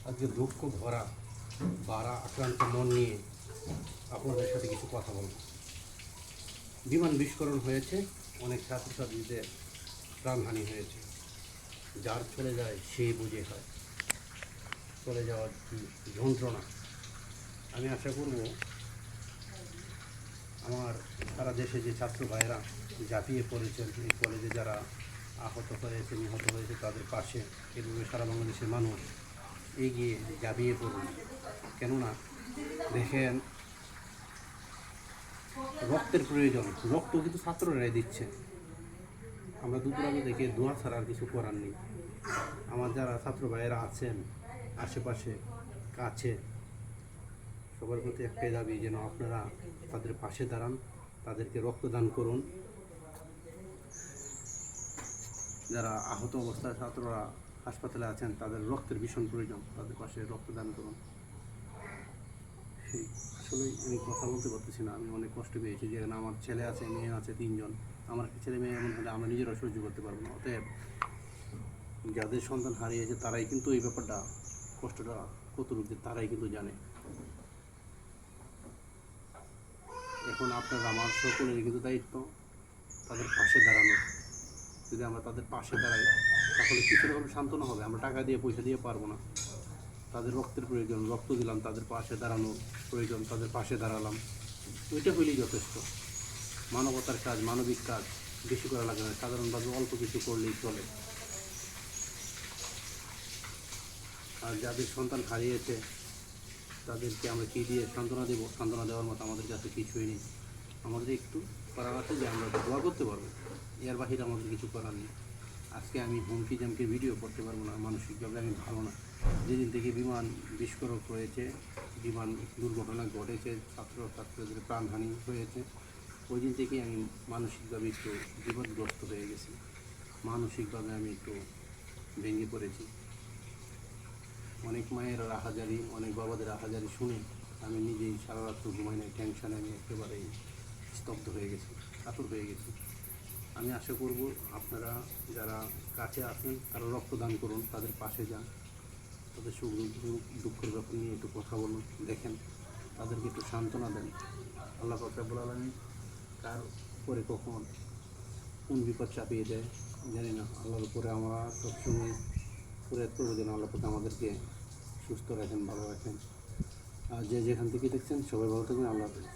আজকে দুঃখ ভরা বাড়া আক্রান্ত মন নিয়ে আপনাদের সাথে কিছু কথা বলব। বিমান বিস্ফোরণ হয়েছে, অনেক ছাত্রছাত্রীদের প্রাণহানি হয়েছে। যার চলে যায় সেই বুঝে হয় চলে যাওয়ার কি যন্ত্রণা। আমি আশা করব আমার সারা দেশে যে ছাত্র ভাইয়েরা ঝাঁপিয়ে পড়েছেন, এই কলেজে যারা আহত হয়েছে নিহত হয়েছে তাদের পাশে এভাবে সারা বাংলাদেশের মানুষ এগিয়ে ঝাঁপিয়ে পড়ুন। কেননা দেখেন, রক্তের প্রয়োজন, রক্ত কিন্তু ছাত্ররাই দিচ্ছে। আমরা দুপুরাবে দেখে দোয়া ছাড়া আর কিছু করার নেই। আমার যারা ছাত্র ভাইয়েরা আছেন আশেপাশে কাছে, সবার প্রতি একটাই দাবি যেন আপনারা তাদের পাশে দাঁড়ান, তাদেরকে রক্তদান করুন। যারা আহত অবস্থায় ছাত্ররা হাসপাতালে আছেন তাদের রক্তের ভীষণ প্রয়োজন, তাদের পাশে রক্তদান করুন। সেই আসলে আমি কথা বলতে পারতেছি না, আমি অনেক কষ্ট পেয়েছি। যেখানে আমার ছেলে আছে, মেয়ে আছে 3জন। আমার ছেলে মেয়ে এমন হলে আমরা নিজেরা সহ্য করতে পারবো না। অতএব যাদের সন্তান হারিয়েছে তারাই কিন্তু এই ব্যাপারটা, কষ্টটা কতটুকু তারাই কিন্তু জানে। এখন আপনার আমার সকলেরই কিন্তু দায়িত্ব তাদের পাশে দাঁড়ানো। যদি আমরা তাদের পাশে দাঁড়াই তাহলে কিছু রকম সান্ত্বনা হবে। আমরা টাকা দিয়ে পয়সা দিয়ে পারবো না। তাদের রক্তের প্রয়োজন, রক্ত দিলাম, তাদের পাশে দাঁড়ানোর প্রয়োজন, তাদের পাশে দাঁড়ালাম, ওইটা হলেই যথেষ্ট। মানবতার কাজ, মানবিক কাজ বেশি করা লাগে না, সাধারণভাবে অল্প কিছু করলেই চলে। আর যাদের সন্তান হারিয়েছে তাদেরকে আমরা কী দিয়ে সান্ত্বনা দেবো? সান্ত্বনা দেওয়ার মতো আমাদের কাছে কিছুই নেই। আমাদের একটু করার আছে যে আমরা দোয়া করতে পারবো, এর বাহিরে আমাদের কিছু করার নেই। আজকে আমি হুমকি জামকি ভিডিও করতে পারবো না, মানসিকভাবে আমি ভালো না। যেদিন থেকে বিমান বিস্ফোরণ হয়েছে, বিমান দুর্ঘটনা ঘটেছে, ছাত্রছাত্রীদের প্রাণহানি হয়েছে, ওই দিন থেকেই আমি মানসিকভাবে একটু বিপদগ্রস্ত হয়ে গেছি। মানসিকভাবে আমি একটু ভেঙে পড়েছি। অনেক মায়ের আহাজারি, অনেক বাবাদের আহাজারি শুনে আমি নিজেই সারা রাত্র ঘুমাই নাই, টেনশনে আমি একেবারেই স্তব্ধ হয়ে গেছি, কাতর হয়ে গেছি। আমি আশা করব আপনারা যারা কাছে আছেন তারা রক্তদান করুন, তাদের পাশে যান, তাদের সুখ দুঃখের ব্যাপার নিয়ে একটু কথা বলুন, দেখেন, তাদেরকে একটু সান্ত্বনা দেন। আল্লাহ পাক রব্বুল আলামিন কার উপরে কখন কোন বিপদ চাপিয়ে দেয় জানি না। আল্লাহর উপরে আমরা সবসময় ফরিয়াদ করবো যেন আল্লাহ পাক আমাদেরকে সুস্থ রাখেন, ভালো রাখেন। আর যে যেখান থেকে দেখছেন সবাই ভালো থাকবেন। আল্লাহ হাফেজ।